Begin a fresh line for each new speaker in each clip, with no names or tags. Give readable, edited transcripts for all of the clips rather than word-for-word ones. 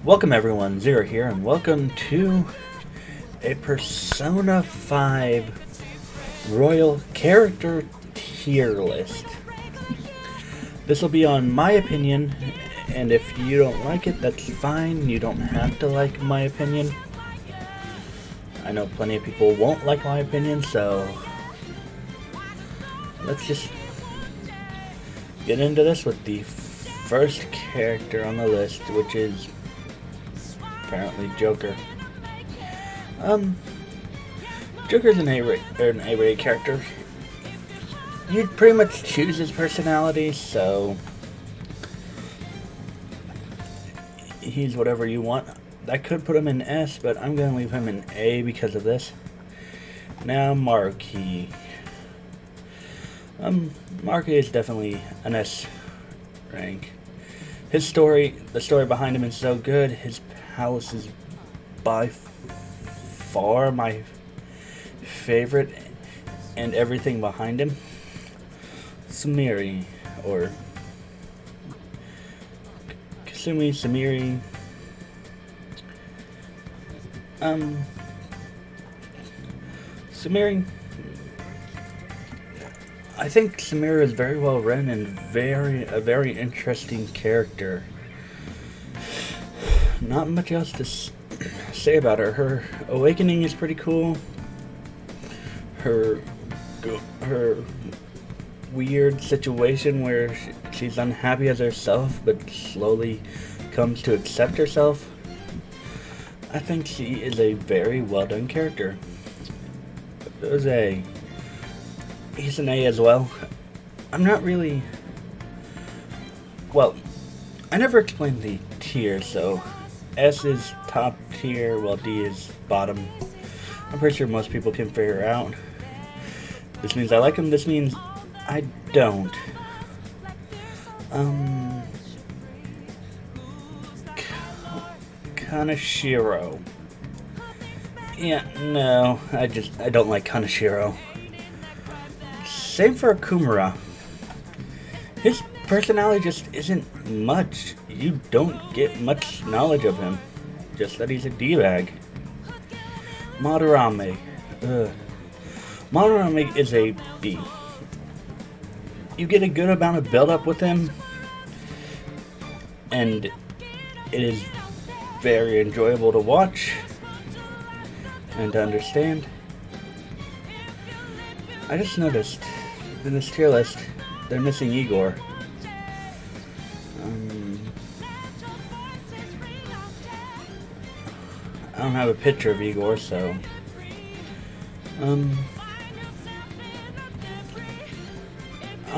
Welcome everyone, Zero here, and welcome to a Persona 5 Royal Character Tier List. This will be on my opinion, and if you don't like it, that's fine. You don't have to like my opinion. I know plenty of people won't like my opinion, so let's just get into this with the first character on the list, which is apparently Joker. Joker's an A-rated character. You pretty much choose his personality, so he's whatever you want. I could put him in S, but I'm gonna leave him in A because of this. Now, Marquee. Marquee is definitely an S rank. The story behind him is so good. His palace is by far my favorite, and everything behind him. Samiri, or Samiri. Samiri. I think Samira is very well written and a very interesting character. Not much else to say about her. Her awakening is pretty cool. Her weird situation where she's unhappy as herself, but slowly comes to accept herself. I think she is a very well done character. He's an A as well. I'm not really... Well, I never explained the tier, so S is top tier, while D is bottom. I'm pretty sure most people can figure out. This means I like him, this means I don't. Kanashiro. Yeah, no, I don't like Kanashiro. Same for Akumura. His personality just isn't much. You don't get much knowledge of him. Just that he's a D-bag. Madarame. Madarame is a B. You get a good amount of build-up with him, and it is very enjoyable to watch and to understand. I just noticed in this tier list, they're missing Igor. I don't have a picture of Igor, so... I don't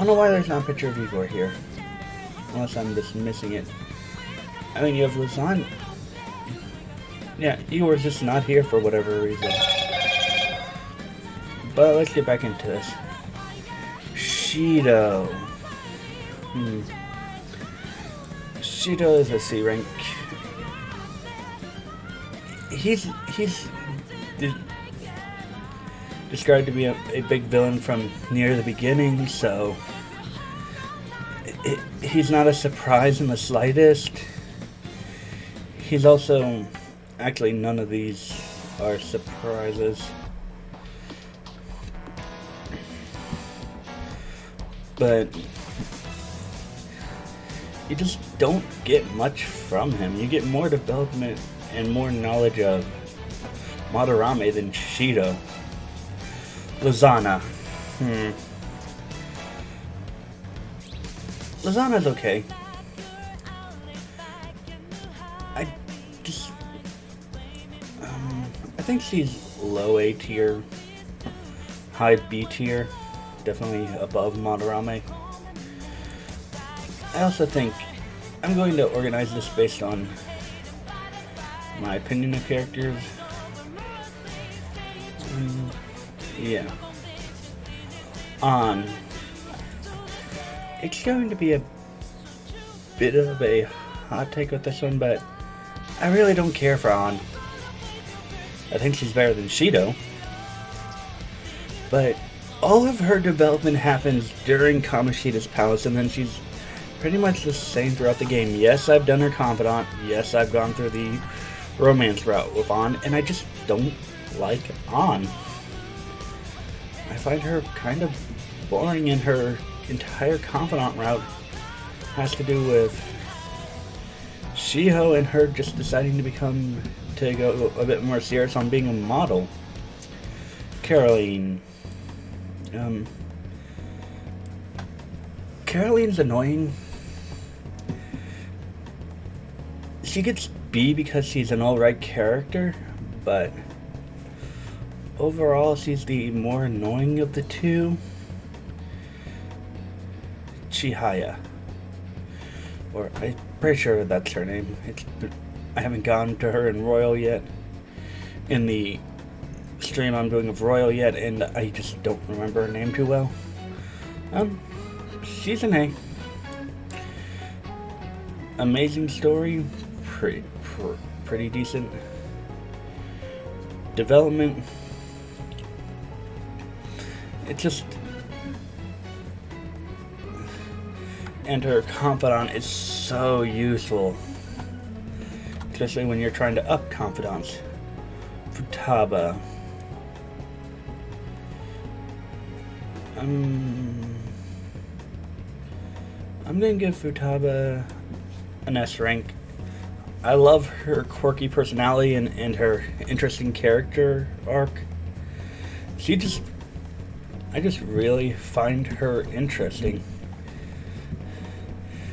know why there's not a picture of Igor here. Unless I'm just missing it. I mean, you have Lasagna. Yeah, Igor's just not here for whatever reason. But let's get back into this. Shido. Shido is a C rank. He's described to be a big villain from near the beginning, so he's not a surprise in the slightest. He's also... Actually, none of these are surprises. But you just don't get much from him. You get more development and more knowledge of Madarame than Shido. Lasagna. Lasagna's okay. I think she's low A tier, high B tier, definitely above Madarame. I also think I'm going to organize this based on my opinion of characters. Yeah. It's going to be a bit of a hot take with this one, but I really don't care for An. I think she's better than Shido. But all of her development happens during Kamashita's palace, and then she's pretty much the same throughout the game. Yes, I've done her confidant. Yes, I've gone through the romance route with An, and I just don't like An. I find her kind of boring, and her entire confidant route has to do with Shiho and her just deciding to go a bit more serious on being a model. Caroline. Caroline's annoying. She gets B because she's an alright character, but overall she's the more annoying of the two. Chihaya. Or I'm pretty sure that's her name. I haven't gone to her in Royal yet. In the stream I'm doing of Royal yet, and I just don't remember her name too well. She's an A. Amazing story, pretty decent. Development, it just, and her confidant is so useful, especially when you're trying to up confidants. Futaba. I'm gonna give Futaba an S rank. I love her quirky personality and her interesting character arc. I just really find her interesting.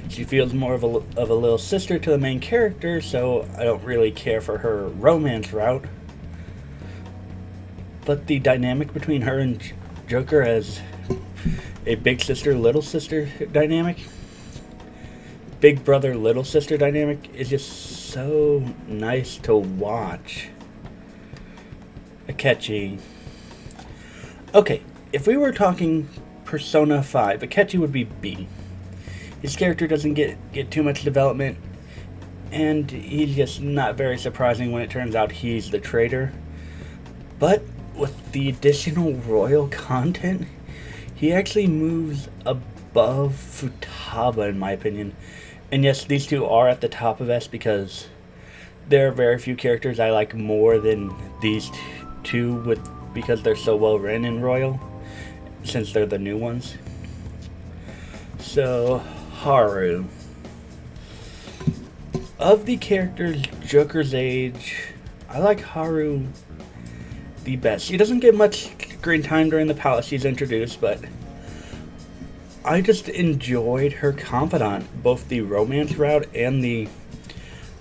She feels more of a little sister to the main character, so I don't really care for her romance route. But the dynamic between her and Joker as a big sister, little sister dynamic, big brother, little sister dynamic is just so nice to watch. Akechi. Okay, if we were talking Persona 5, Akechi would be B. His character doesn't get too much development, and he's just not very surprising when it turns out he's the traitor. But with the additional royal content, he actually moves above Futaba in my opinion. And yes, these two are at the top of S because there are very few characters I like more than these two because they're so well written in Royal, since they're the new ones. So, Haru. Of the characters Joker's age, I like Haru the best. She doesn't get much screen time during the palace she's introduced, but I just enjoyed her confidant, both the romance route and the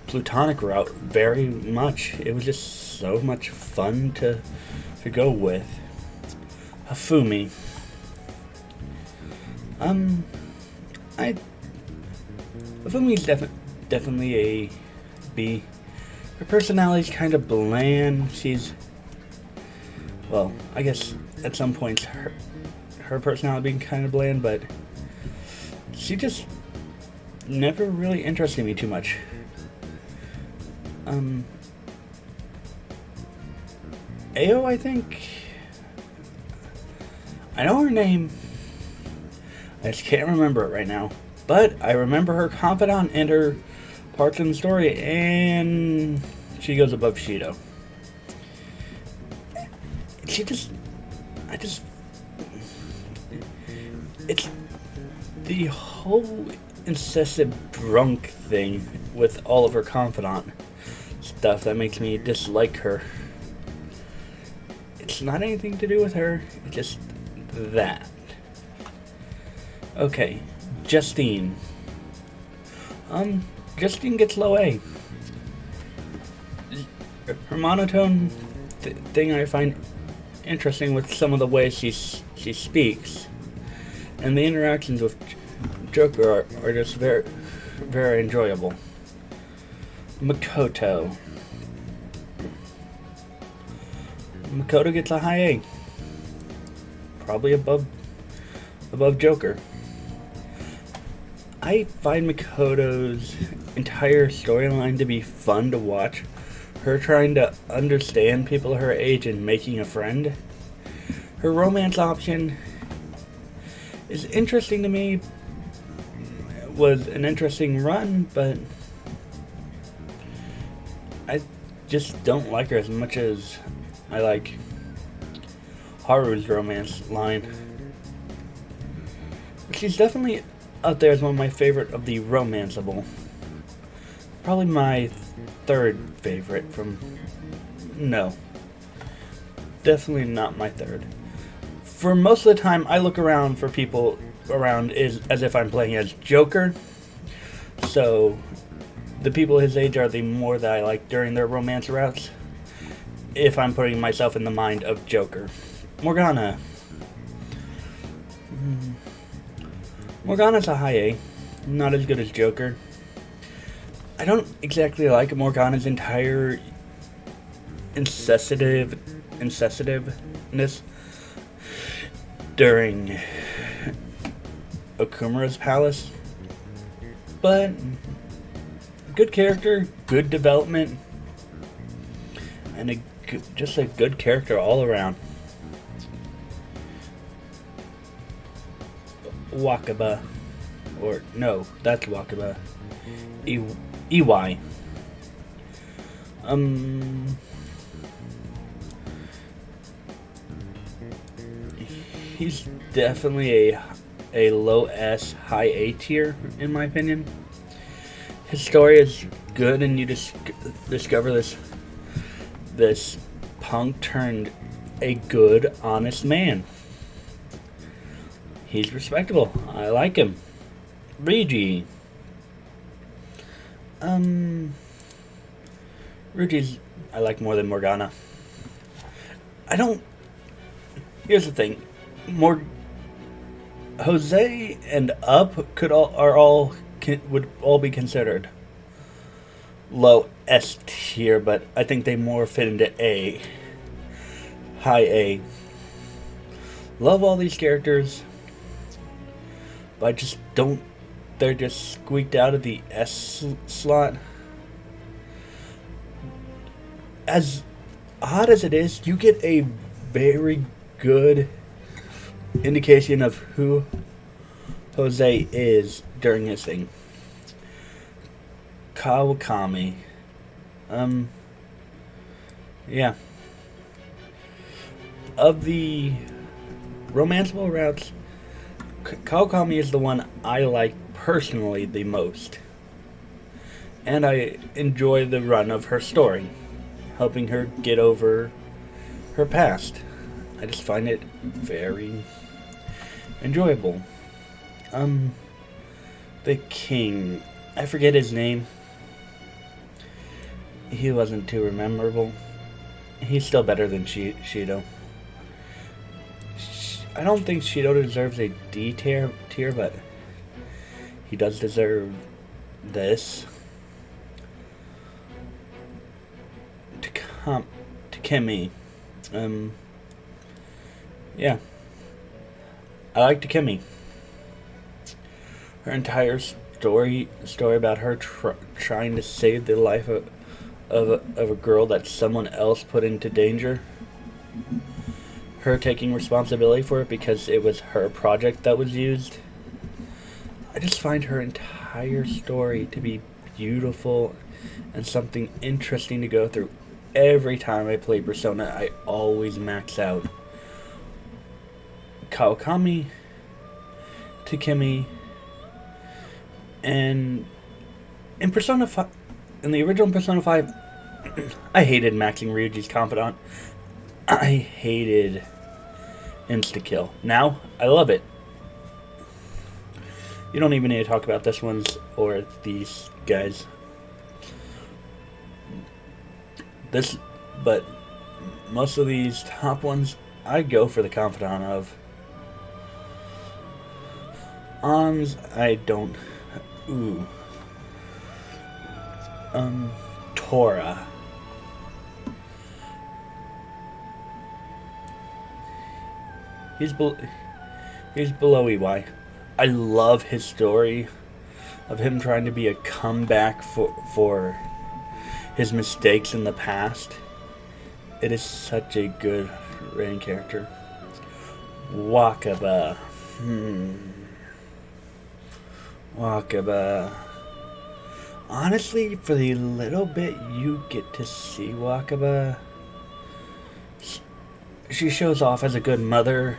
plutonic route, very much. It was just so much fun to go with. Hifumi. Hifumi's definitely a B. Her personality's kind of bland. Well, I guess at some points her personality being kind of bland, but she just never really interested me too much. Ao, I think. I know her name. I just can't remember it right now. But I remember her confidant and her parts in the story, and she goes above Shido. It's the whole incessant drunk thing with all of her confidant stuff that makes me dislike her. It's not anything to do with her, it's just that. Okay, Justine. Justine gets low A. Her monotone thing I find interesting with some of the ways she speaks, and the interactions with Joker are just very, very enjoyable. Makoto. Makoto gets a high A. Probably above Joker. I find Makoto's entire storyline to be fun to watch. Her trying to understand people her age and making a friend. Her romance option is interesting to me was an interesting run, but I just don't like her as much as I like Haru's romance line. She's definitely up there as one of my favorite of the romanceable. Probably my third favorite from... No. Definitely not my third. For most of the time, I look around for people around as if I'm playing as Joker. So, the people his age are the more that I like during their romance routes. If I'm putting myself in the mind of Joker. Morgana. Morgana's a high A. Not as good as Joker. I don't exactly like Morgana's entire incessitiveness during Akumura's palace. But good character, good development, and just a good character all around. Wakaba. Or, no, that's Wakaba. EY. He's definitely a low S, high A tier, in my opinion. His story is good, and you just discover this punk turned a good, honest man. He's respectable. I like him. Ryuji. Ryuji's I like more than Morgana. Here's the thing. Jose and Up would all be considered low S tier, but I think they more fit into A. High A. Love all these characters, but I just don't. They're just squeaked out of the S slot. As odd as it is, you get a very good indication of who Jose is during his thing. Kawakami. Yeah. Of the romanceable routes, Kawakami is the one I like personally the most. And I enjoy the run of her story, helping her get over her past. I just find it very enjoyable. The king, I forget his name. He wasn't too memorable. He's still better than Shido. I don't think Shido deserves a D tier, but he does deserve this. To Kimi. Yeah. I like Kimi. Her entire story about her trying to save the life of a girl that someone else put into danger. Her taking responsibility for it because it was her project that was used. I just find her entire story to be beautiful and something interesting to go through. Every time I play Persona, I always max out. Kawakami, Kimi, and in Persona 5, in the original Persona 5, I hated maxing Ryuji's confidant. I hated insta-kill. Now, I love it. You don't even need to talk about this ones or these guys. But most of these top ones, I go for the confidant of. Ons, I don't. Ooh. Tora. He's below EY. I love his story of him trying to be a comeback for his mistakes in the past. It is such a good rain character. Wakaba. Wakaba. Honestly, for the little bit you get to see Wakaba, she shows off as a good mother.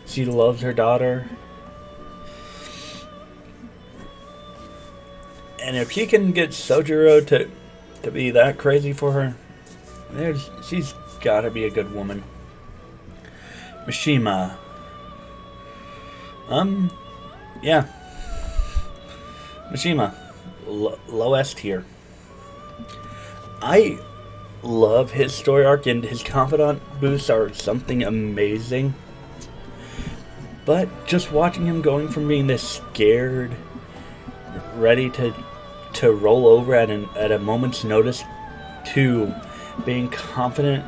She loves her daughter. And if she can get Surgero to be that crazy for her, she's gotta be a good woman. Mishima. Yeah. Mishima. Lowest tier. I love his story arc, and his confidant boosts are something amazing. But just watching him going from being this scared, ready to roll over at a moment's notice, to being confident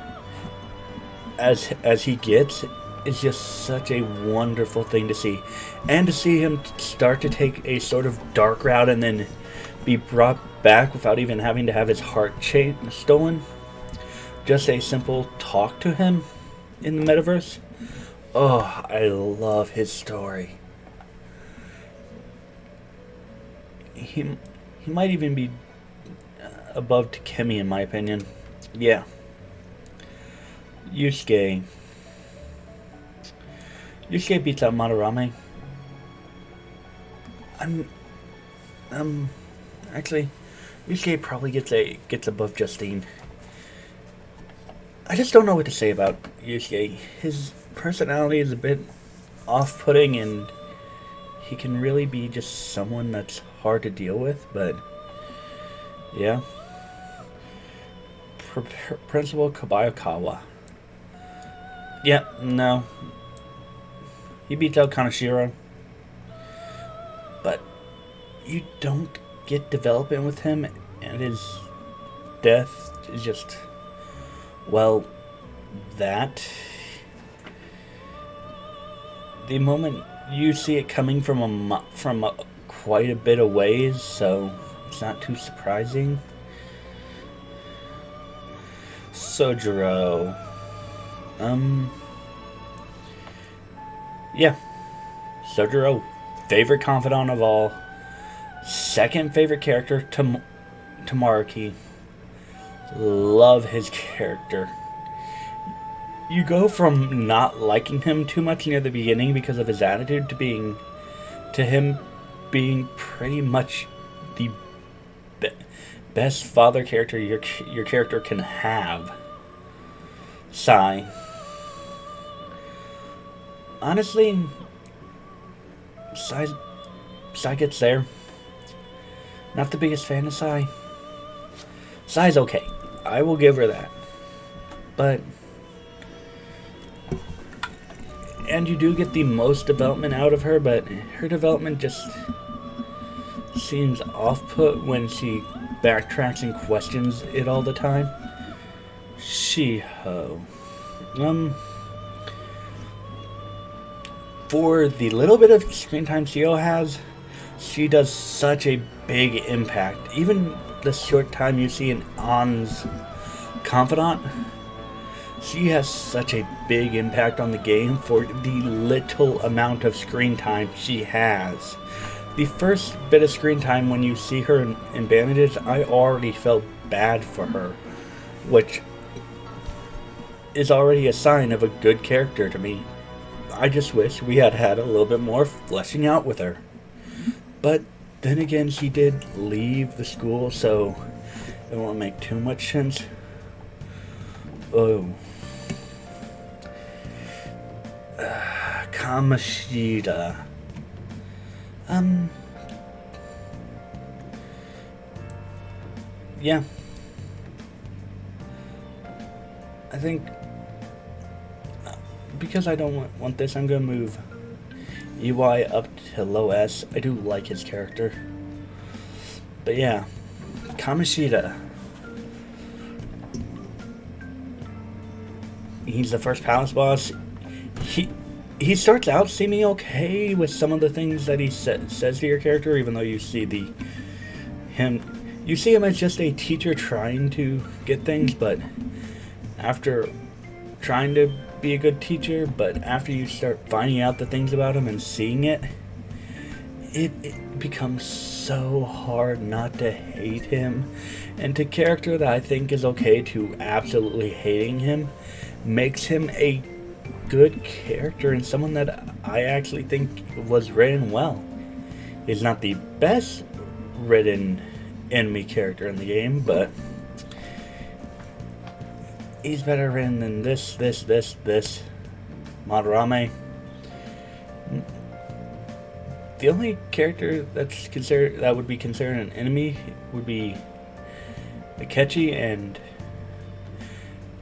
as he gets, is just such a wonderful thing to see. And to see him start to take a sort of dark route and then be brought back without even having to have his heart stolen. Just a simple talk to him in the metaverse. Oh, I love his story. He might even be above Kimi in my opinion. Yeah. Yusuke beats out Madarame. Actually, Yusuke probably gets above Justine. I just don't know what to say about Yusuke. His personality is a bit off-putting, and he can really be just someone that's hard to deal with, but yeah. Principal Kobayakawa. Yeah, no. He beats out Kamashita, but you don't get development with him, and his death is just, well, that. The moment you see it coming from quite a bit of ways, so it's not too surprising. Surgero. Yeah. Surgero, favorite confidant of all. Second favorite character to marquee. Love his character. You go from not liking him too much near the beginning because of his attitude to him being pretty much the best father character your character can have. Sai. Honestly, Sai gets there. Not the biggest fan of Sai. Sai's okay. I will give her that. But, and you do get the most development out of her, but her development just seems off-put when she backtracks and questions it all the time. Shiho. For the little bit of screen time Shiho has, she does such a big impact. Even the short time you see in An's confidant, she has such a big impact on the game for the little amount of screen time she has. The first bit of screen time when you see her in bandages, I already felt bad for her, which is already a sign of a good character to me. I just wish we had a little bit more fleshing out with her. But then again, she did leave the school, so it won't make too much sense. Oh. Kamashita. Yeah. I think because I don't want this, I'm gonna move EY up to low S. I do like his character. But yeah. Kamashita. He's the first palace boss. He starts out seeming okay with some of the things that he says to your character, even though you see you see him as just a teacher trying to get things, but after trying to be a good teacher, but after you start finding out the things about him and seeing it becomes so hard not to hate him, and to character that I think is okay to absolutely hating him makes him a good character and someone that I actually think was written well. He's not the best written enemy character in the game, but he's better written than this, Madarame. The only character that would be considered an enemy would be Akechi and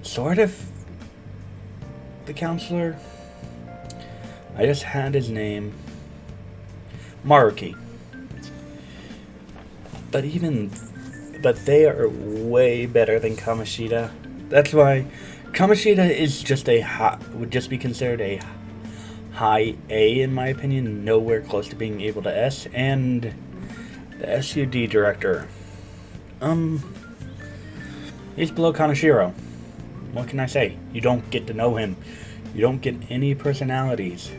sort of the counselor. I just had his name. Marquee. But they are way better than Kamashita. That's why Kamashita is would just be considered a high A in my opinion, nowhere close to being able to S. And the SUD director, he's below Kanashiro. What can I say? You don't get to know him. You don't get any personalities.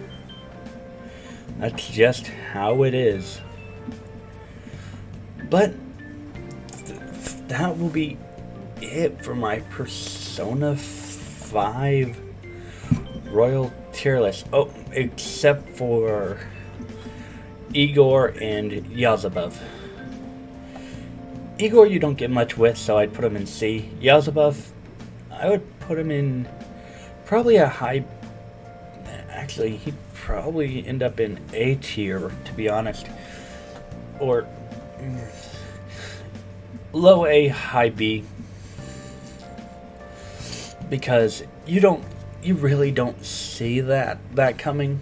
That's just how it is. But that will be it for my Persona 5 Royal tier list. Oh, except for Igor and Yazabov. Igor you don't get much with, so I'd put him in C. Yazabov, I would put him in probably a high... Actually, he'd probably end up in A tier, to be honest. Or low A, high B. Because you really don't see that coming.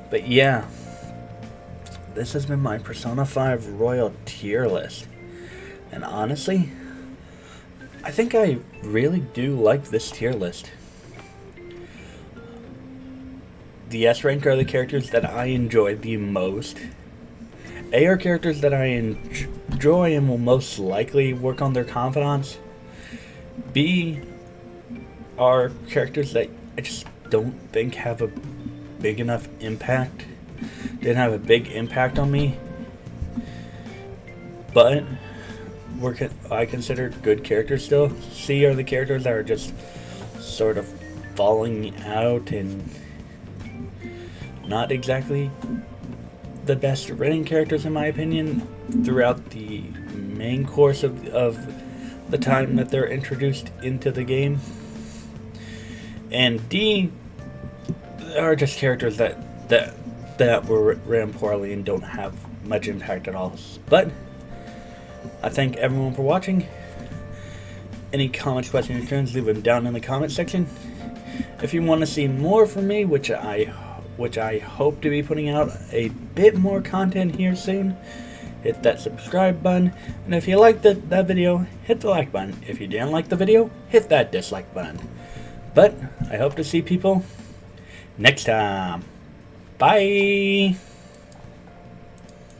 But yeah, this has been my Persona 5 Royal tier list. And honestly, I think I really do like this tier list. The S rank are the characters that I enjoy the most. A are characters that I enjoy and will most likely work on their confidence. B are characters that I just don't think have a big enough impact. Didn't have a big impact on me. But I consider good characters still. C are the characters that are just sort of falling out and not exactly the best written characters in my opinion throughout the main course of the time that they're introduced into the game. And D are just characters that were written poorly and don't have much impact at all. But I thank everyone for watching. Any comments, questions, or concerns, leave them down in the comment section. If you want to see more from me, which I hope to be putting out a bit more content here soon, hit that subscribe button. And if you liked that video, hit the like button. If you didn't like the video, hit that dislike button. But I hope to see people next time. Bye!